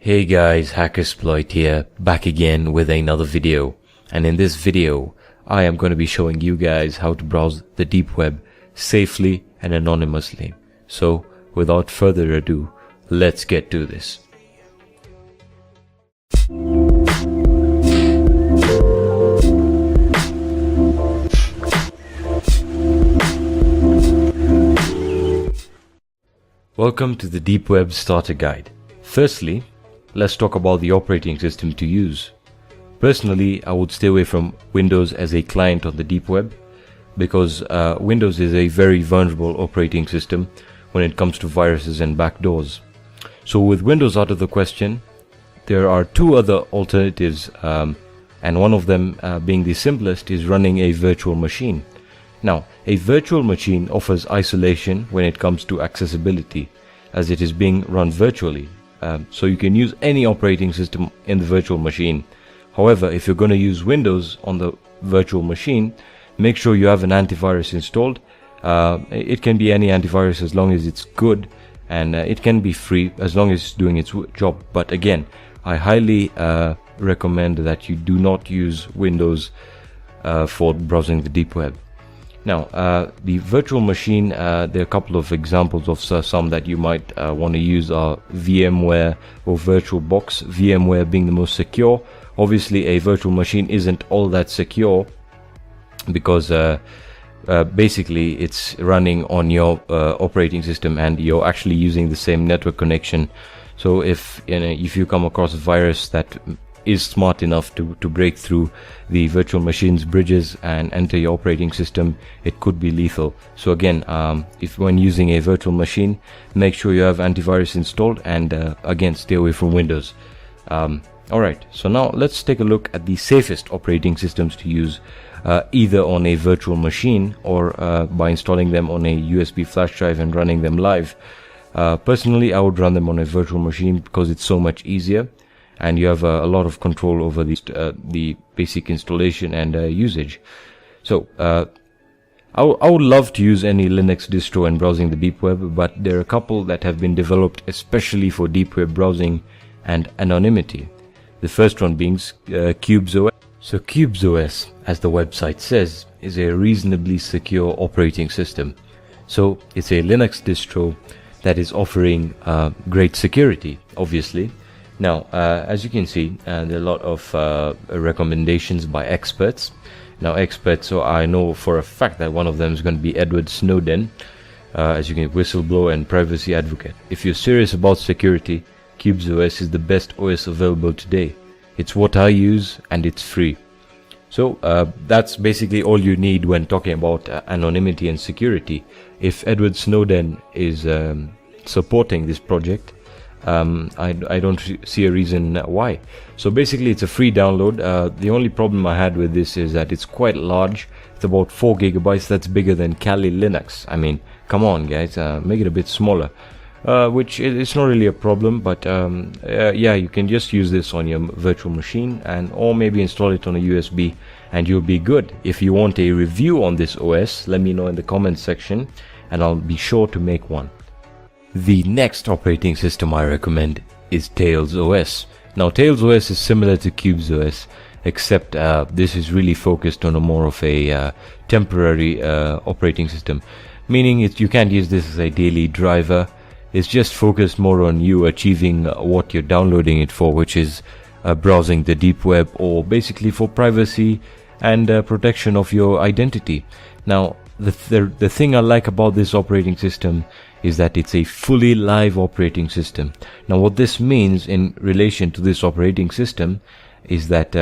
Hey guys, Hackersploit here, back again with another video. And in this video, I am going to be showing you guys how to browse the deep web safely and anonymously. So, without further ado, let's get to this. Welcome to the Deep Web Starter Guide. Firstly, let's talk about the operating system to use. Personally, I would stay away from Windows as a client on the deep web because Windows is a very vulnerable operating system when it comes to viruses and backdoors. So with Windows out of the question, there are two other alternatives, and one of them being the simplest is running a virtual machine. Now, a virtual machine offers isolation when it comes to accessibility, as it is being run virtually. So you can use any operating system in the virtual machine. However, if you're going to use Windows on the virtual machine, make sure you have an antivirus installed. It can be any antivirus as long as it's good, and it can be free as long as it's doing its job. But again, I highly recommend that you do not use Windows for browsing the deep web. Now, the virtual machine, there are a couple of examples of some that you might want to use are VMware or VirtualBox, VMware being the most secure. Obviously, a virtual machine isn't all that secure because basically it's running on your operating system and you're actually using the same network connection. So if you come across a virus that is smart enough to break through the virtual machine's bridges and enter your operating system, it could be lethal. So again, if when using a virtual machine, make sure you have antivirus installed, and again, stay away from Windows. Alright, so now let's take a look at the safest operating systems to use either on a virtual machine or by installing them on a USB flash drive and running them live. Personally, I would run them on a virtual machine because it's so much easier, and you have a lot of control over the basic installation and usage. So I would love to use any Linux distro when browsing the deep web, but there are a couple that have been developed especially for deep web browsing and anonymity. The first one being CubesOS. So CubesOS, as the website says, is a reasonably secure operating system. So it's a Linux distro that is offering great security, obviously. Now, as you can see, there are a lot of recommendations by experts. Now, experts, so I know for a fact that one of them is going to be Edward Snowden, as you can, whistleblower and privacy advocate. If you're serious about security, CubesOS is the best OS available today. It's what I use, and it's free. So that's basically all you need when talking about anonymity and security. If Edward Snowden is supporting this project, I don't see a reason why. So basically it's a free download. The only problem I had with this is that it's quite large. It's about 4 gigabytes. That's bigger than Kali Linux. I mean, come on guys, make it a bit smaller. Which it's not really a problem, but yeah, you can just use this on your virtual machine, and or maybe install it on a USB and you'll be good. If you want a review on this OS, let me know in the comments section and I'll be sure to make one. The next operating system I recommend is Tails OS. Now, Tails OS is similar to CubesOS, except this is really focused on a more of a temporary operating system, meaning you can't use this as a daily driver. It's just focused more on you achieving what you're downloading it for, which is browsing the deep web, or basically for privacy and protection of your identity. Now, the thing I like about this operating system is that it's a fully live operating system. Now, what this means in relation to this operating system is that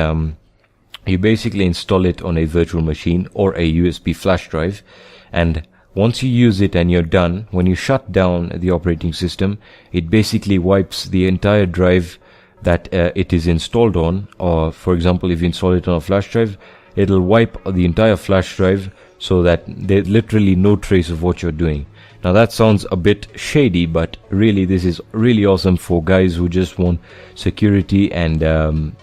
you basically install it on a virtual machine or a USB flash drive, and once you use it and you're done, when you shut down the operating system, it basically wipes the entire drive that it is installed on. Or for example, if you install it on a flash drive, it'll wipe the entire flash drive so that there's literally no trace of what you're doing. Now that sounds a bit shady, but really this is really awesome for guys who just want security, and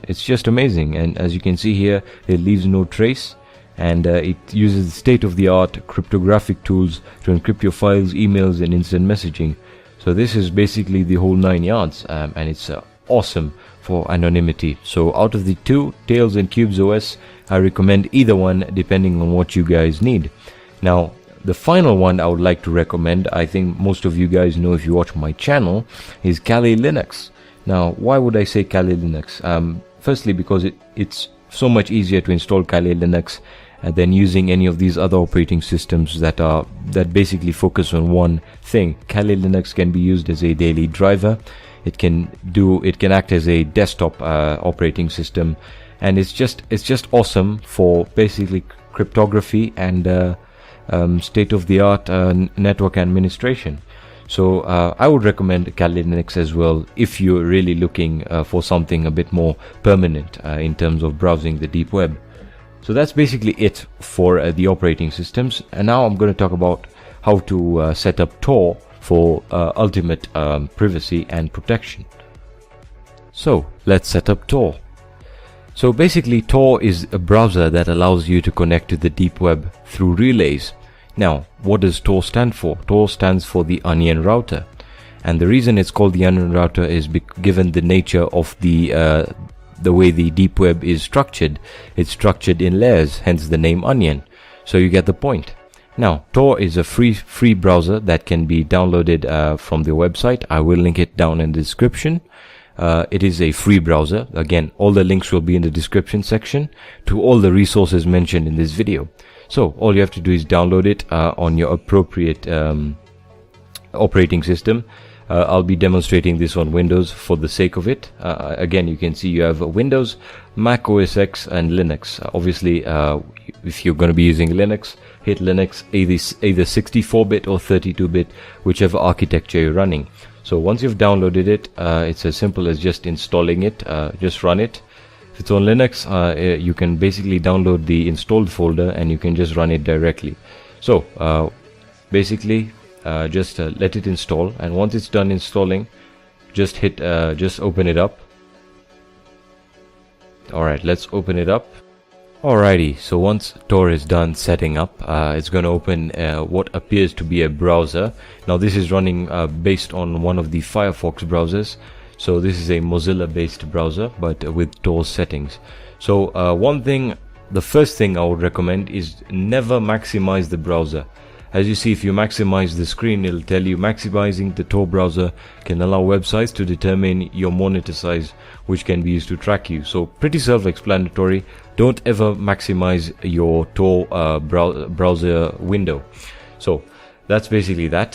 it's just amazing. And as you can see here, it leaves no trace, and it uses state-of-the-art cryptographic tools to encrypt your files, emails and instant messaging. So this is basically the whole 9 yards, and it's awesome for anonymity. So out of the two, Tails and Cubes OS, I recommend either one depending on what you guys need. Now the final one I would like to recommend, I think most of you guys know if you watch my channel, is Kali Linux. Now why would I say Kali Linux? Firstly, because it's so much easier to install Kali Linux than using any of these other operating systems that basically focus on one thing. Kali Linux can be used as a daily driver. It can act as a desktop operating system, and it's just awesome for basically cryptography and state-of-the-art network administration. So I would recommend Kali Linux as well if you're really looking for something a bit more permanent in terms of browsing the deep web. So that's basically it for the operating systems, and now I'm going to talk about how to set up Tor for ultimate privacy and protection. So let's set up Tor. So basically Tor is a browser that allows you to connect to the deep web through relays. Now what does Tor stand for? Tor stands for the onion router, and the reason it's called the onion router is given the nature of the way the deep web is structured. It's structured in layers, hence the name onion. So you get the point. Now Tor is a free browser that can be downloaded from the website. I will link it down in the description. It is a free browser. Again, all the links will be in the description section to all the resources mentioned in this video. So all you have to do is download it on your appropriate operating system. I'll be demonstrating this on Windows for the sake of it. Again, you can see you have Windows, Mac OS X and Linux. Obviously, if you're going to be using Linux, hit Linux either 64-bit or 32-bit, whichever architecture you're running. So once you've downloaded it, it's as simple as just installing it. Just run it. If it's on Linux, you can basically download the installed folder and you can just run it directly. So basically just let it install, and once it's done installing, just open it up. Alright, let's open it up. Alrighty, so once Tor is done setting up, it's going to open what appears to be a browser. Now this is running based on one of the Firefox browsers. So this is a Mozilla based browser but with Tor settings. So the first thing I would recommend is never maximize the browser. As you see, if you maximize the screen, it'll tell you maximizing the Tor browser can allow websites to determine your monitor size, which can be used to track you. So pretty self-explanatory. Don't ever maximize your Tor browser window. So that's basically that.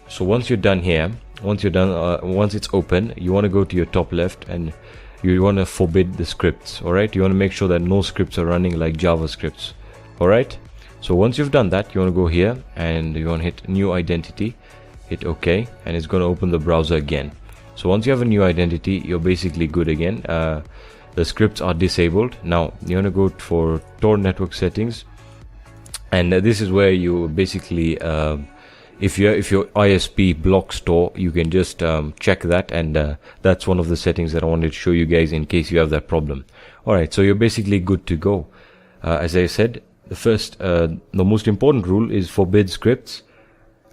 So once you're done here, once it's open, you want to go to your top left and you want to forbid the scripts. Alright, you want to make sure that no scripts are running like JavaScripts. Alright. So once you've done that, you want to go here and you want to hit new identity, hit OK, and it's going to open the browser again. So once you have a new identity, you're basically good again. The scripts are disabled. Now you want to go for Tor network settings, and this is where you basically if your ISP blocks Tor, you can just check that, and that's one of the settings that I wanted to show you guys in case you have that problem. Alright, so you're basically good to go. As I said, the most important rule is forbid scripts.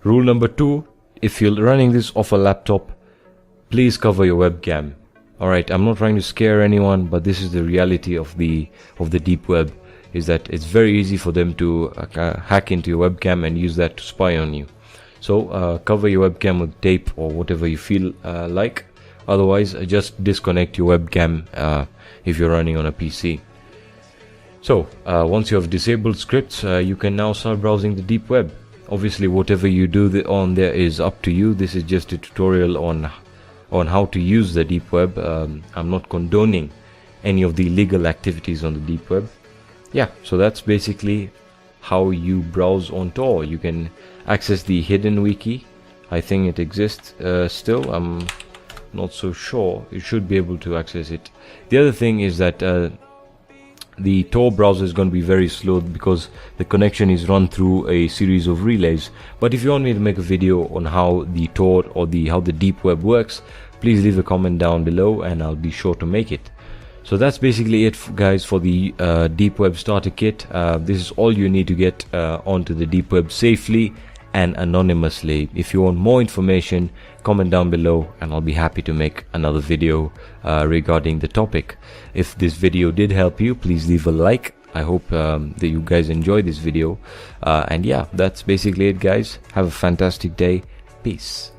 Rule number 2, if you're running this off a laptop, please cover your webcam. Alright, I'm not trying to scare anyone, but this is the reality of the deep web, is that it's very easy for them to hack into your webcam and use that to spy on you. So cover your webcam with tape or whatever you feel like. Otherwise, just disconnect your webcam if you're running on a PC. So once you have disabled scripts, you can now start browsing the deep web. Obviously, whatever you do on there is up to you. This is just a tutorial on how to use the deep web. I'm not condoning any of the illegal activities on the deep web. Yeah, so that's basically how you browse on Tor. You can access the hidden wiki. I think it exists still. I'm not so sure. You should be able to access it. The other thing is that the Tor browser is going to be very slow because the connection is run through a series of relays. But if you want me to make a video on how the Tor or how the deep web works, please leave a comment down below and I'll be sure to make it. So that's basically it, guys, for the deep web starter kit. This is all you need to get onto the deep web safely and anonymously. If you want more information, comment down below and I'll be happy to make another video regarding the topic. If this video did help you, please leave a like. I hope that you guys enjoyed this video, and yeah, that's basically it, guys. Have a fantastic day. Peace.